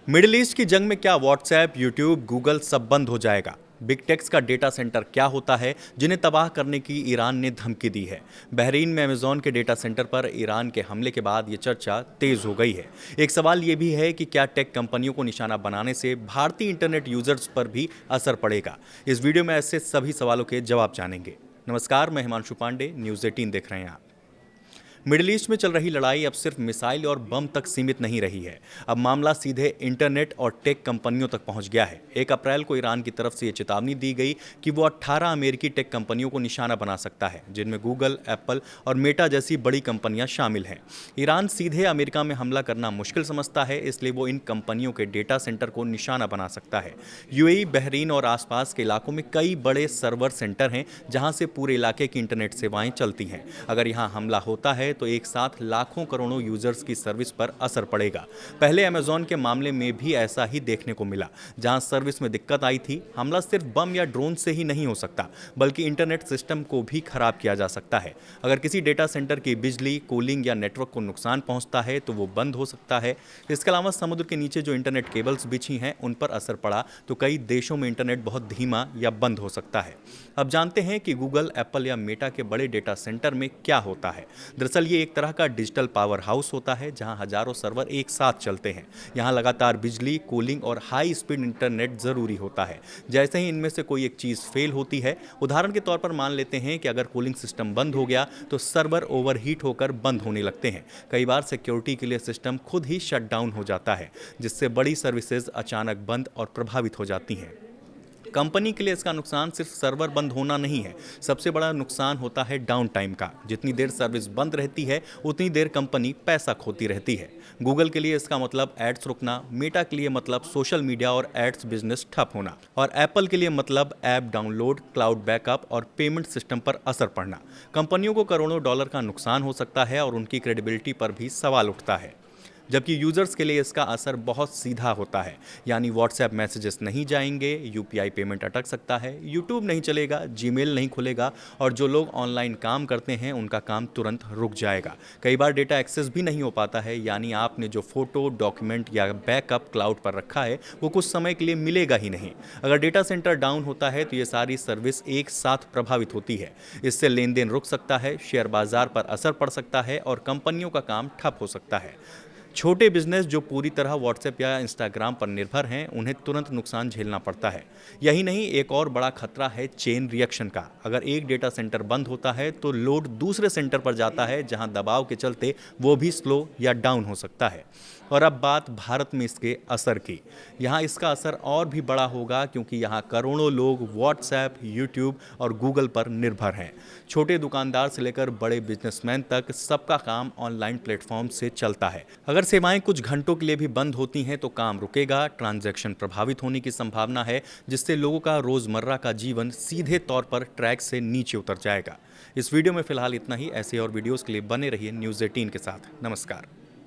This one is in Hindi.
मिडिल ईस्ट की जंग में क्या व्हाट्सएप, यूट्यूब, गूगल सब बंद हो जाएगा? बिग टेक्स का डेटा सेंटर क्या होता है जिन्हें तबाह करने की ईरान ने धमकी दी है? बहरीन में अमेजॉन के डेटा सेंटर पर ईरान के हमले के बाद ये चर्चा तेज हो गई है। एक सवाल ये भी है कि क्या टेक कंपनियों को निशाना बनाने से भारतीय इंटरनेट यूजर्स पर भी असर पड़ेगा? इस वीडियो में ऐसे सभी सवालों के जवाब जानेंगे। नमस्कार, मैं हिमांशु पांडे, न्यूज़ 18 देख रहे हैं आप। मिडिल ईस्ट में चल रही लड़ाई अब सिर्फ मिसाइल और बम तक सीमित नहीं रही है। अब मामला सीधे इंटरनेट और टेक कंपनियों तक पहुंच गया है। 1 अप्रैल को ईरान की तरफ से ये चेतावनी दी गई कि वो 18 अमेरिकी टेक कंपनियों को निशाना बना सकता है, जिनमें गूगल, एप्पल और मेटा जैसी बड़ी कंपनियां शामिल हैं। ईरान सीधे अमेरिका में हमला करना मुश्किल समझता है, इसलिए वो इन कंपनियों के डेटा सेंटर को निशाना बना सकता है। यूएई, बहरीन और आसपास के इलाकों में कई बड़े सर्वर सेंटर हैं जहां से पूरे इलाके की इंटरनेट सेवाएं चलती हैं। अगर यहां हमला होता है तो एक साथ लाखों करोड़ों यूजर्स की सर्विस पर असर पड़ेगा। पहले अमेजॉन के मामले में भी ऐसा ही देखने को मिला, जहां सर्विस में दिक्कत आई थी। हमला सिर्फ बम या ड्रोन से ही नहीं हो सकता, बल्कि इंटरनेट सिस्टम को भी खराब किया जा सकता है। अगर किसी डेटा सेंटर की बिजली, कूलिंग या नेटवर्क को नुकसान पहुंचता है तो वो बंद हो सकता है। इसके अलावा समुद्र के नीचे जो इंटरनेट केबल्स बिछी हैं उन पर असर पड़ा तो कई देशों में इंटरनेट बहुत धीमा या बंद हो सकता है। अब जानते हैं कि गूगल, एप्पल या मेटा के बड़े डेटा सेंटर में क्या होता है। दरअसल ये एक तरह का डिजिटल पावर हाउस होता है जहां हजारों सर्वर एक साथ चलते हैं। यहां लगातार बिजली, कूलिंग और हाई स्पीड इंटरनेट जरूरी होता है। जैसे ही इनमें से कोई एक चीज फेल होती है, उदाहरण के तौर पर मान लेते हैं कि अगर कूलिंग सिस्टम बंद हो गया तो सर्वर ओवरहीट होकर बंद होने लगते हैं। कई बार सिक्योरिटी के लिए सिस्टम खुद ही शट डाउन हो जाता है, जिससे बड़ी सर्विसेज अचानक बंद और प्रभावित हो जाती हैं। कंपनी के लिए इसका नुकसान सिर्फ सर्वर बंद होना नहीं है, सबसे बड़ा नुकसान होता है डाउन टाइम का। जितनी देर सर्विस बंद रहती है उतनी देर कंपनी पैसा खोती रहती है। गूगल के लिए इसका मतलब एड्स रुकना, मेटा के लिए मतलब सोशल मीडिया और एड्स बिजनेस ठप होना, और एप्पल के लिए मतलब ऐप डाउनलोड, क्लाउड बैकअप और पेमेंट सिस्टम पर असर पड़ना। कंपनियों को करोड़ों डॉलर का नुकसान हो सकता है और उनकी क्रेडिबिलिटी पर भी सवाल उठता है। जबकि यूजर्स के लिए इसका असर बहुत सीधा होता है, यानी व्हाट्सएप मैसेजेस नहीं जाएंगे, यूपीआई पेमेंट अटक सकता है, यूट्यूब नहीं चलेगा, जीमेल नहीं खुलेगा और जो लोग ऑनलाइन काम करते हैं उनका काम तुरंत रुक जाएगा। कई बार डेटा एक्सेस भी नहीं हो पाता है, यानी आपने जो फोटो, डॉक्यूमेंट या बैकअप क्लाउड पर रखा है वो कुछ समय के लिए मिलेगा ही नहीं। अगर डेटा सेंटर डाउन होता है तो ये सारी सर्विस एक साथ प्रभावित होती है। इससे लेन देन रुक सकता है, शेयर बाजार पर असर पड़ सकता है और कंपनियों का काम ठप हो सकता है। छोटे बिजनेस जो पूरी तरह व्हाट्सएप या इंस्टाग्राम पर निर्भर हैं, उन्हें तुरंत नुकसान झेलना पड़ता है। यही नहीं, एक और बड़ा खतरा है चेन रिएक्शन का। अगर एक डेटा सेंटर बंद होता है तो लोड दूसरे सेंटर पर जाता है, जहां दबाव के चलते वो भी स्लो या डाउन हो सकता है। और अब बात भारत में इसके असर की। यहाँ इसका असर और भी बड़ा होगा, क्योंकि यहाँ करोड़ों लोग व्हाट्सएप, यूट्यूब और गूगल पर निर्भर हैं। छोटे दुकानदार से लेकर बड़े बिजनेसमैन तक सबका काम ऑनलाइन प्लेटफॉर्म से चलता है। अगर सेवाएं कुछ घंटों के लिए भी बंद होती हैं तो काम रुकेगा, ट्रांजैक्शन प्रभावित होने की संभावना है, जिससे लोगों का रोजमर्रा का जीवन सीधे तौर पर ट्रैक से नीचे उतर जाएगा। इस वीडियो में फिलहाल इतना ही। ऐसे और वीडियोस के लिए बने रहिए न्यूज़ 18 के साथ। नमस्कार।